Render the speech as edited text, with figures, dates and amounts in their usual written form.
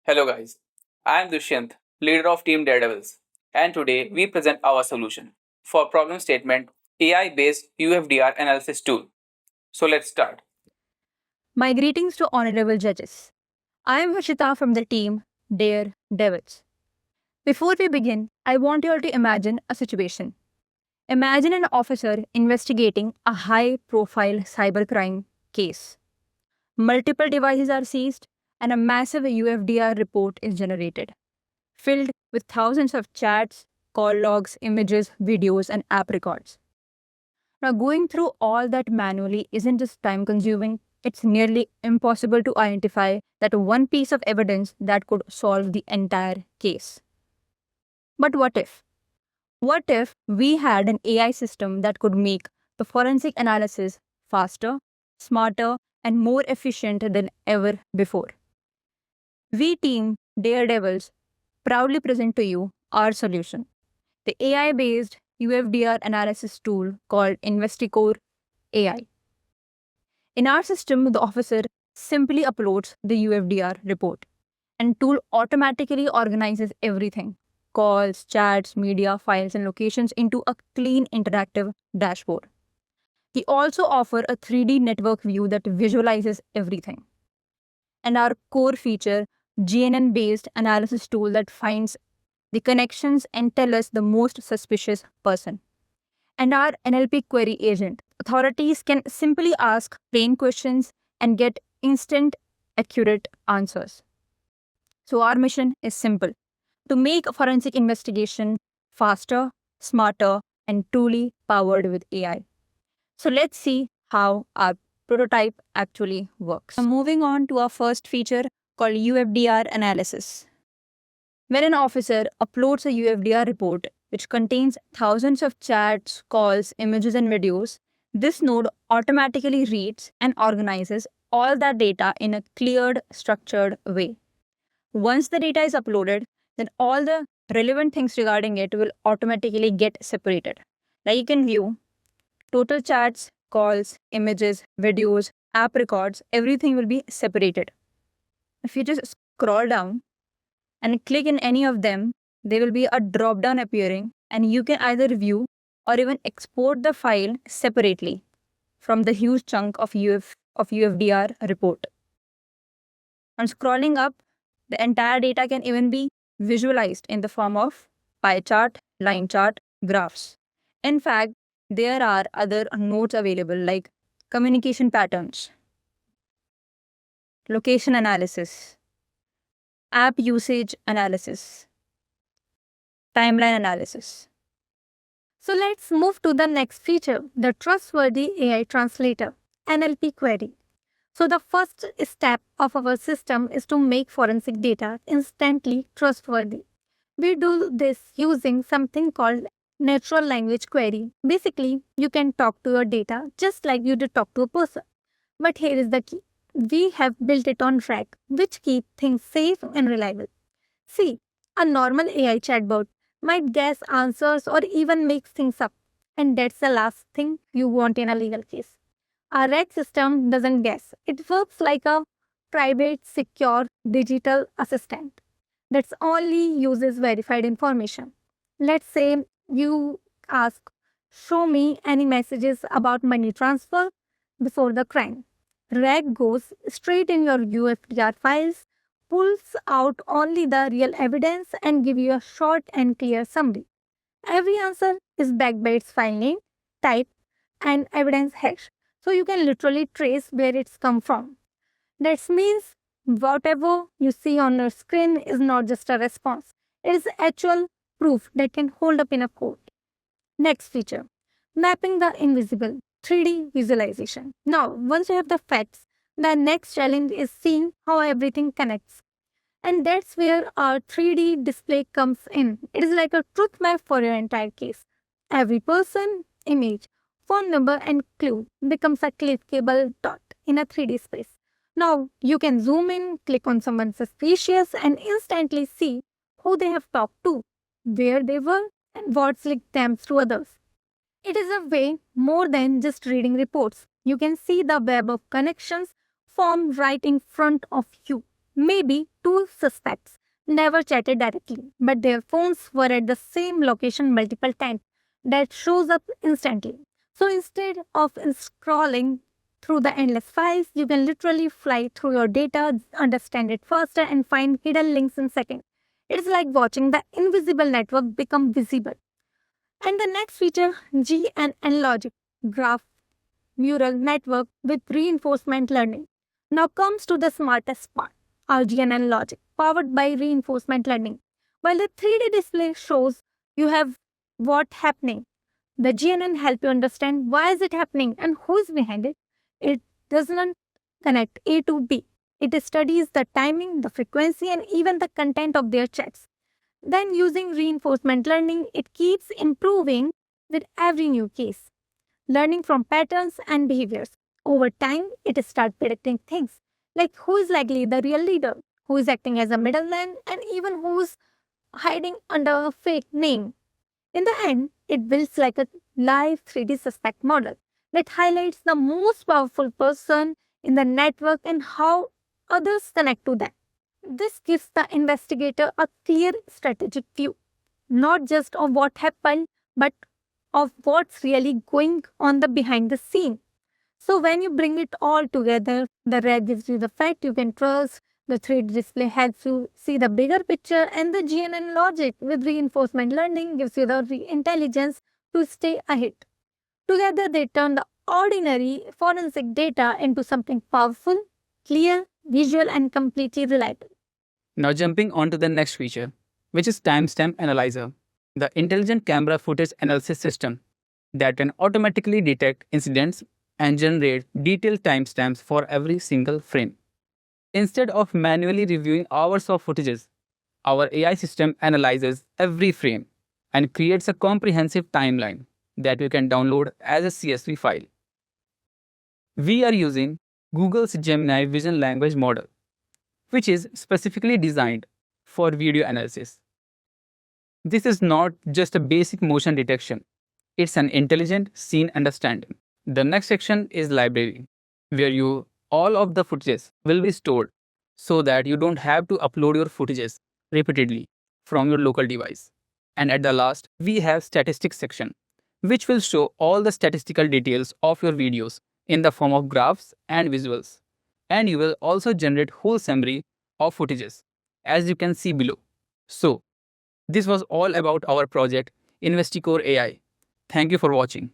Hello guys, I am Dushyant, leader of Team Daredevils, and today we present our solution for problem statement AI-based UFDR analysis tool. So let's start. My greetings to honorable judges. I am Harshita from the team Dare Devils. Before we begin, I want you all to imagine a situation. Imagine an officer investigating a high profile cybercrime case. Multiple devices are seized, and a massive UFDR report is generated, filled with thousands of chats, call logs, images, videos, and app records. Now, going through all that manually isn't just time consuming, it's nearly impossible to identify that one piece of evidence that could solve the entire case. But what if? What if we had an AI system that could make the forensic analysis faster, smarter, and more efficient than ever before? We team Daredevils proudly present to you our solution, the AI based UFDR analysis tool called Investicore AI. In our system, the officer simply uploads the UFDR report and tool automatically organizes everything calls, chats, media, files, and locations into a clean interactive dashboard. We also offer a 3D network view that visualizes everything. And our core feature, GNN based analysis tool that finds the connections and tell us the most suspicious person. And our NLP query agent. Authorities can simply ask plain questions and get instant, accurate answers. So, our mission is simple to make a forensic investigation faster, smarter, and truly powered with AI. So, let's see how our prototype actually works. Now, moving on to our first feature called UFDR analysis. When an officer uploads a UFDR report, which contains thousands of chats, calls, images, and videos, this node automatically reads and organizes all that data in a cleared, structured way. Once the data is uploaded, then all the relevant things regarding it will automatically get separated. Like you can view total chats, calls, images, videos, app records, everything will be separated. If you just scroll down, and click in any of them, there will be a drop down appearing, and you can either view or even export the file separately from the huge chunk of UFDR report. On scrolling up, the entire data can even be visualized in the form of pie chart, line chart, graphs. In fact, there are other nodes available like communication patterns, location analysis, app usage analysis, timeline analysis. So let's move to the next feature, the Trustworthy AI Translator, NLP query. So the first step of our system is to make forensic data instantly trustworthy. We do this using something called natural language query. Basically, you can talk to your data just like you did talk to a person. But here is the key. We have built it on RAG, which keep things safe and reliable. See, a normal AI chatbot might guess answers or even make things up. And that's the last thing you want in a legal case. Our RAG system doesn't guess. It works like a private, secure, digital assistant that only uses verified information. Let's say you ask, show me any messages about money transfer before the crime. RAG goes straight in your UFDR files, pulls out only the real evidence and give you a short and clear summary. Every answer is backed by its file name, type, and evidence hash. So you can literally trace where it's come from. That means whatever you see on your screen is not just a response. It is actual proof that can hold up in a court. Next feature, mapping the invisible, 3D visualization. Now, once you have the facts, the next challenge is seeing how everything connects. And that's where our 3D display comes in. It is like a truth map for your entire case. Every person, image, phone number, and clue becomes a clickable dot in a 3D space. Now, you can zoom in, click on someone suspicious, and instantly see who they have talked to, where they were, and what's linked them to others. It is a way more than just reading reports. You can see the web of connections formed right in front of you. Maybe two suspects never chatted directly, but their phones were at the same location multiple times. That shows up instantly. So instead of scrolling through the endless files, you can literally fly through your data, understand it faster, and find hidden links in seconds. It's like watching the invisible network become visible. And the next feature, GNN logic, graph neural network with reinforcement learning. Now comes to the smartest part, our GNN logic, powered by reinforcement learning. While the 3D display shows you have what happening, the GNN help you understand why is it happening and who is behind it. It does not connect A to B. It studies the timing, the frequency, and even the content of their chats. Then, using reinforcement learning, it keeps improving with every new case, learning from patterns and behaviors. Over time, it starts predicting things like who is likely the real leader, who is acting as a middleman, and even who's hiding under a fake name. In the end, it builds like a live 3D suspect model that highlights the most powerful person in the network and how others connect to them. This gives the investigator a clear strategic view, not just of what happened, but of what's really going on the behind the scene. So when you bring it all together, the red gives you the fact you can trust, the 3D display helps you see the bigger picture, and the GNN logic with reinforcement learning gives you the intelligence to stay ahead. Together, they turn the ordinary forensic data into something powerful, clear, visual, and completely reliable. Now jumping on to the next feature, which is timestamp analyzer, the intelligent camera footage analysis system that can automatically detect incidents and generate detailed timestamps for every single frame. Instead of manually reviewing hours of footages, our AI system analyzes every frame and creates a comprehensive timeline that you can download as a CSV file. We are using Google's Gemini Vision Language Model, which is specifically designed for video analysis. This is not just a basic motion detection, it's an intelligent scene understanding. The next section is library, where all of the footages will be stored so that you don't have to upload your footages repeatedly from your local device. And at the last, we have statistics section, which will show all the statistical details of your videos in the form of graphs and visuals. And you will also generate whole summary of footages, as you can see below. So, this was all about our project InvestiCore AI. Thank you for watching.